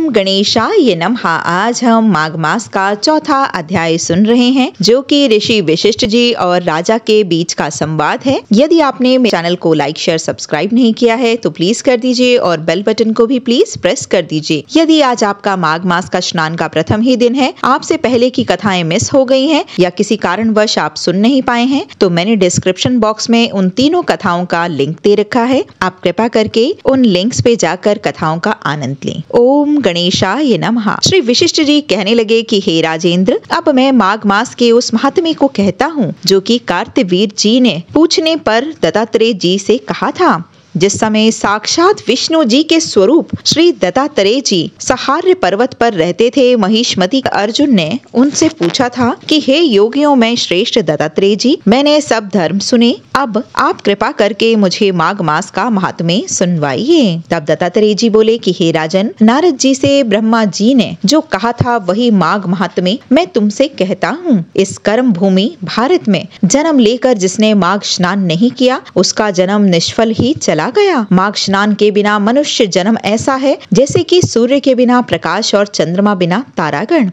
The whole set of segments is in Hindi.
ओम गणेशाय नमः। आज हम माघ मास का चौथा अध्याय सुन रहे हैं, जो कि ऋषि वशिष्ठ जी और राजा के बीच का संवाद है। यदि आपने मेरे चैनल को लाइक शेयर सब्सक्राइब नहीं किया है तो प्लीज कर दीजिए और बेल बटन को भी प्लीज प्रेस कर दीजिए। यदि आज आपका माघ मास का स्नान का प्रथम ही दिन है, आपसे पहले की कथाएं मिस हो गई हैं या किसी कारणवश आप सुन नहीं पाए हैं, तो मैंने डिस्क्रिप्शन बॉक्स में उन तीनों कथाओं का लिंक दे रखा है। आप कृपा करके उन लिंक्स पे जाकर कथाओं का आनंद लें। ओम गणेशाय नमः। श्री वशिष्ठ जी कहने लगे कि हे राजेंद्र, अब मैं माघ मास के उस महात्म्य को कहता हूँ जो कि कार्तवीर जी ने पूछने पर दत्तात्रेय जी से कहा था। जिस समय साक्षात विष्णु जी के स्वरूप श्री दत्तात्रेय जी सहार्य पर्वत पर रहते थे, महिष्मती अर्जुन ने उनसे पूछा था कि हे योगियों में श्रेष्ठ दत्तात्रेय जी, मैंने सब धर्म सुने, अब आप कृपा करके मुझे माघ मास का महात्म्य सुनवाइए। तब दत्तात्रेय जी बोले कि हे राजन, नारद जी से ब्रह्मा जी ने जो कहा था वही माघ महात्म्य मैं तुमसे कहता हूँ। इस कर्म भूमि भारत में जन्म लेकर जिसने माघ स्नान नहीं किया, उसका जन्म निष्फल ही चला गया। माघ स्नान के बिना मनुष्य जन्म ऐसा है जैसे कि सूर्य के बिना प्रकाश और चंद्रमा बिना तारागण।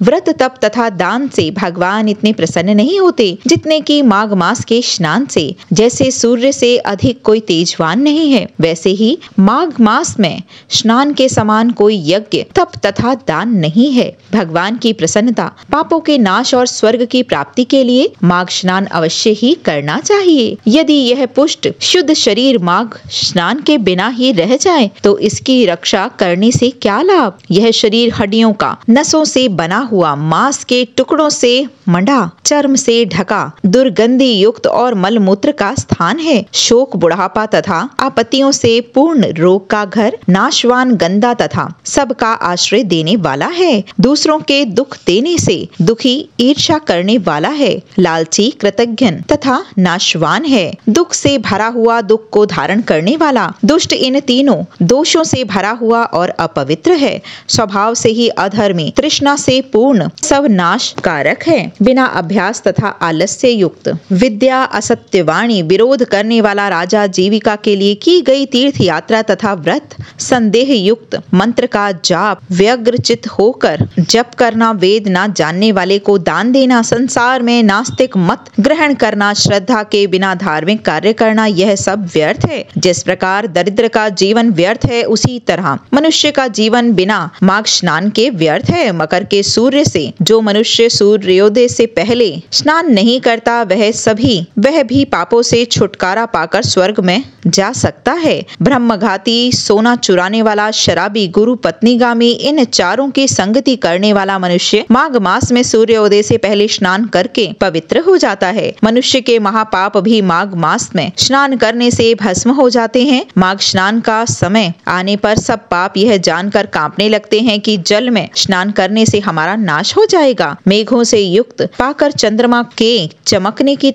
व्रत तप तथा दान से भगवान इतने प्रसन्न नहीं होते जितने कि माघ मास के स्नान से। जैसे सूर्य से अधिक कोई तेजवान नहीं है, वैसे ही माघ मास में स्नान के समान कोई यज्ञ तप तथा दान नहीं है। भगवान की प्रसन्नता, पापों के नाश और स्वर्ग की प्राप्ति के लिए माघ स्नान अवश्य ही करना चाहिए। यदि यह पुष्ट शुद्ध शरीर माघ स्नान के बिना ही रह जाए तो इसकी रक्षा करने से क्या लाभ। यह शरीर हड्डियों का, नसों से बना हुआ, मांस के टुकड़ों से मंडा, चर्म से ढका, दुर्गंधि युक्त और मलमूत्र का स्थान है। शोक, बुढ़ापा तथा आपत्तियों से पूर्ण रोग का घर, नाशवान, गंदा तथा सबका आश्रय देने वाला है। दूसरों के दुख देने से दुखी, ईर्ष्या करने वाला है। लालची, कृतज्ञ तथा नाशवान है। दुख से भरा हुआ, दुख को धारण करने वाला, दुष्ट, इन तीनों दोषों से भरा हुआ और अपवित्र है। स्वभाव से ही अधर्मी, तृष्णा से पूर्ण, सब नाश कारक है। बिना अभ्यास तथा आलस्य युक्त, विद्या असत्यवाणी, विरोध करने वाला राजा, जीविका के लिए की गई तीर्थ यात्रा तथा व्रत, संदेह युक्त, मंत्र का जाप, व्यग्रचित होकर जप करना, वेद ना जानने वाले को दान देना, संसार में नास्तिक मत ग्रहण करना, श्रद्धा के बिना धार्मिक कार्य करना, यह सब व्यर्थ है। जिस प्रकार दरिद्र का जीवन व्यर्थ है, उसी तरह मनुष्य का जीवन बिना माघ स्नान के व्यर्थ है। मकर के सूर्य से जो मनुष्य सूर्योदय से पहले स्नान नहीं करता, वह भी पापों से छुटकारा पाकर स्वर्ग में जा सकता है। ब्रह्मघाती, सोना चुराने वाला, शराबी, गुरु पत्नीगामी, इन चारों की संगति करने वाला मनुष्य माघ मास में सूर्योदय से पहले स्नान करके पवित्र हो जाता है। मनुष्य के महापाप भी माघ मास में स्नान करने से भस्म हो जाते हैं। माघ स्नान का समय आने पर सब पाप यह जानकर कांपने लगते हैं कि जल में स्नान करने से हमारा नाश हो जाएगा। मेघों से युक्त पाकर चंद्रमा के चमकने की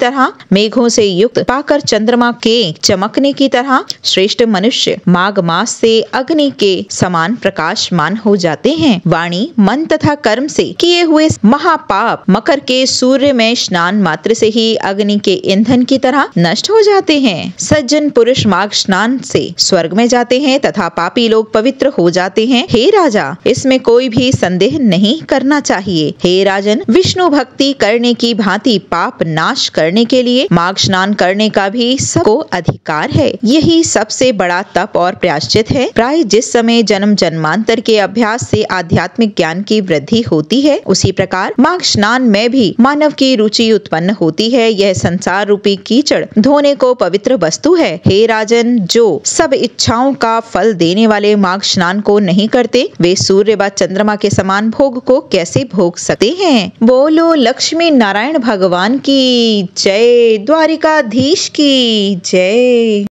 तरह श्रेष्ठ मनुष्य माघ मास से अग्नि के समान प्रकाशमान हो जाते हैं। वाणी, मन तथा कर्म से किए हुए महापाप मकर के सूर्य में स्नान मात्र से ही अग्नि के ईंधन की तरह नष्ट हो जाते हैं। सज्जन पुरुष माघ स्नान से स्वर्ग में जाते हैं तथा पापी लोग पवित्र हो जाते हैं। हे राजा, इसमें कोई भी संदेह नहीं करना चाहिए। हे राजन, विष्णु भक्ति करने की भांति पाप नाश करने के लिए माघ स्नान करने का भी सबको अधिकार है। यही सबसे बड़ा तप और प्रायश्चित है। प्राय जिस समय जन्म जन्मांतर के अभ्यास से आध्यात्मिक ज्ञान की वृद्धि होती है, उसी प्रकार माघ स्नान में भी मानव की रुचि उत्पन्न होती है। यह संसार रूपी कीचड़ धोने को पवित्र वस्तु है। हे राजन, जो सब इच्छाओं का फल देने वाले माघ स्नान को नहीं करते, वे सूर्य व चंद्रमा के समान भोग को कैसे भोग सकते हैं। बोलो लक्ष्मी नारायण भगवान की जय, द्वारिकाधीश की जय।